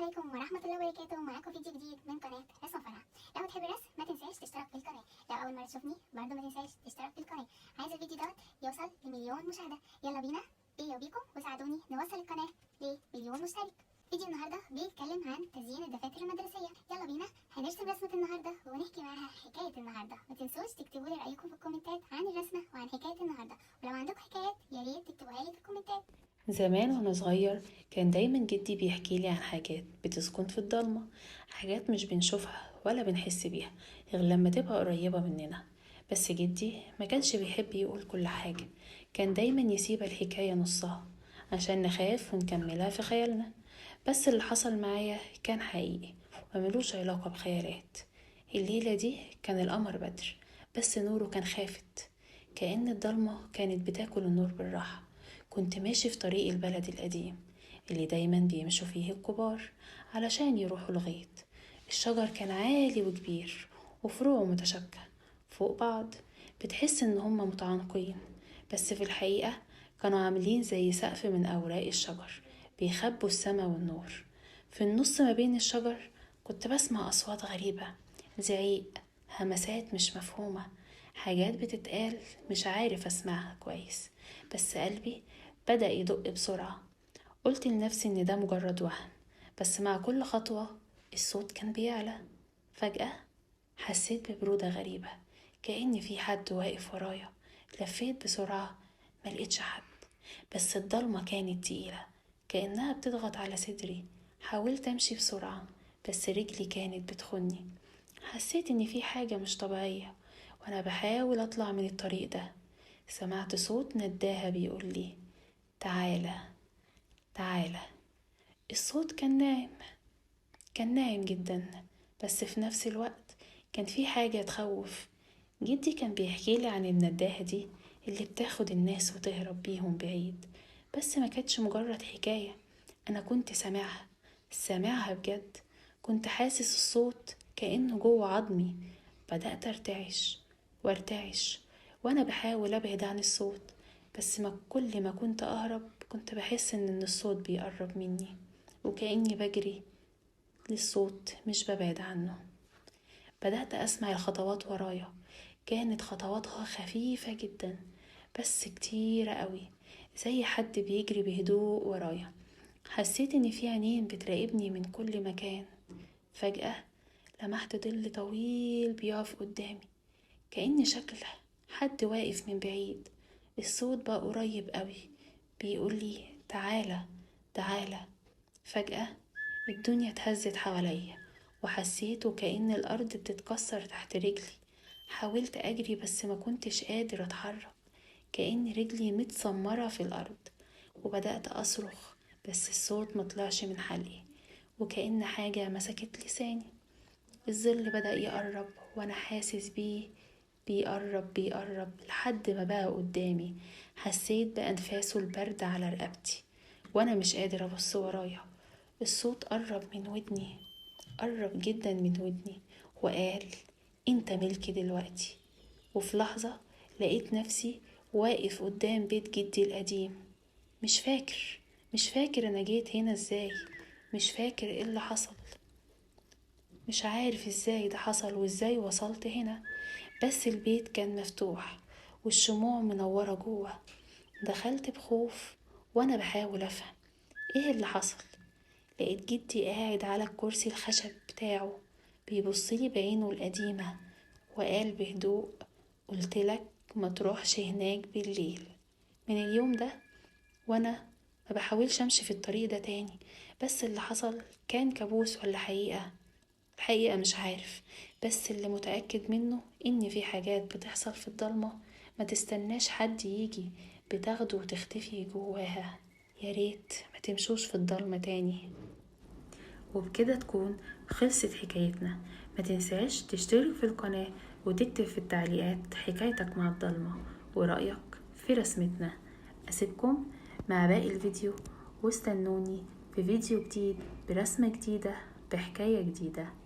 عليكم ورحمة الله وبركاته. معاكم فيديو جديد من قناة رسم فرح. لو بتحب الرسم ما تنساش تشترك في القناة. لو أول مرة تشوفني برضه ما تنساش تشترك في القناة. عايز الفيديو دوت يوصل ل1,000,000 مشاهدة. يلا بينا بيا وبيكم وساعدوني نوصل القناة ل1,000,000 مشترك. فيديو النهارده بيتكلم عن تزيين الدفاتر المدرسية. يلا بينا هنرسم رسمة النهارده ونحكي معاها حكاية النهارده. ما تنسوش تكتبوا لي رأيكم في الكومنتات عن الرسمة وعن حكاية النهارده، ولو عندكم حكايات يا ريت تكتبوها لي في الكومنتات. زمان وانا صغير كان دايما جدي بيحكي لي عن حاجات بتسكن في الضلمة، حاجات مش بنشوفها ولا بنحس بيها غير لما تبقى قريبة مننا. بس جدي ما كانش بيحب يقول كل حاجة، كان دايما يسيب الحكاية نصها عشان نخاف ونكملها في خيالنا. بس اللي حصل معايا كان حقيقي وملوش علاقة بخيالات. الليلة دي كان القمر بدر، بس نوره كان خافت، كأن الضلمة كانت بتاكل النور بالراحة. كنت ماشي في طريق البلد القديم اللي دايما بيمشوا فيه الكبار علشان يروحوا الغيط. الشجر كان عالي وكبير وفروعه متشابكة فوق بعض، بتحس ان هما متعانقين، بس في الحقيقة كانوا عاملين زي سقف من أوراق الشجر بيخبوا السما والنور. في النص ما بين الشجر كنت بسمع أصوات غريبة، زعيق، همسات مش مفهومة، حاجات بتتقال مش عارف أسمعها كويس، بس قلبي بدأ يدق بسرعة. قلت لنفسي إن ده مجرد وهم، بس مع كل خطوة الصوت كان بيعلى. فجأة حسيت ببرودة غريبة، كأن في حد واقف ورايا. لفيت بسرعة، ملقتش حد، بس الضلمة كانت تقيلة كأنها بتضغط على صدري. حاولت أمشي بسرعة بس رجلي كانت بتخني. حسيت إن في حاجة مش طبيعية وأنا بحاول أطلع من الطريق ده. سمعت صوت نداها بيقول لي تعالى تعالى. الصوت كان ناعم جدا، بس في نفس الوقت كان في حاجة تخوف. جدي كان بيحكي لي عن النداهة دي اللي بتاخد الناس وتهرب بيهم بعيد، بس ما كانتش مجرد حكاية، أنا كنت سامعها بجد. كنت حاسس الصوت كأنه جوه عظمي. بدأت وارتعش وأنا بحاول أبعد عن الصوت، بس كل ما كنت أهرب كنت بحس إن الصوت بيقرب مني، وكأني بجري للصوت مش ببعد عنه. بدأت أسمع الخطوات ورايا، كانت خطواتها خفيفة جدا بس كتيرة قوي، زي حد بيجري بهدوء ورايا. حسيت إن في عينين بتراقبني من كل مكان. فجأة لمحت ظل طويل بيقف قدامي، كأن شكل حد واقف من بعيد. الصوت بقى قريب قوي بيقولي تعالى تعالى. فجأة الدنيا اتهزت حواليا وحسيت وكأن الأرض بتتكسر تحت رجلي. حاولت أجري بس ما كنتش قادر أتحرك، كأن رجلي متسمرة في الأرض. وبدأت أصرخ بس الصوت مطلعش من حلقي، وكأن حاجة مسكت لساني. الظل بدأ يقرب وأنا حاسس بيه، بيقرب لحد ما بقى قدامي. حسيت بأنفاسه البرد على رقبتي وأنا مش قادر أبص ورايا. الصوت قرب جدا من ودني وقال انت ملكي دلوقتي. وفي لحظة لقيت نفسي واقف قدام بيت جدي القديم. مش فاكر انا جيت هنا ازاي، مش فاكر ايه اللي حصل، مش عارف ازاي ده حصل وازاي وصلت هنا. بس البيت كان مفتوح والشموع منورة جوه. دخلت بخوف وانا بحاول افهم ايه اللي حصل. لقيت جدي قاعد على الكرسي الخشب بتاعه بيبصلي بعينه القديمة وقال بهدوء قلتلك ما تروحش هناك بالليل. من اليوم ده وانا ما بحاولش امشي في الطريق ده تاني. بس اللي حصل كان كابوس ولا حقيقة؟ الحقيقة مش عارف، بس اللي متأكد منه ان في حاجات بتحصل في الضلمة ما تستناش حد يجي، بتاخده وتختفي جواها. يا ريت ما تمشوش في الضلمة تاني. وبكده تكون خلصت حكايتنا. ما تنساش تشترك في القناة وتكتب في التعليقات حكايتك مع الضلمة ورأيك في رسمتنا. أسيبكم مع باقي الفيديو واستنوني في فيديو جديد برسمة جديدة بحكاية جديدة.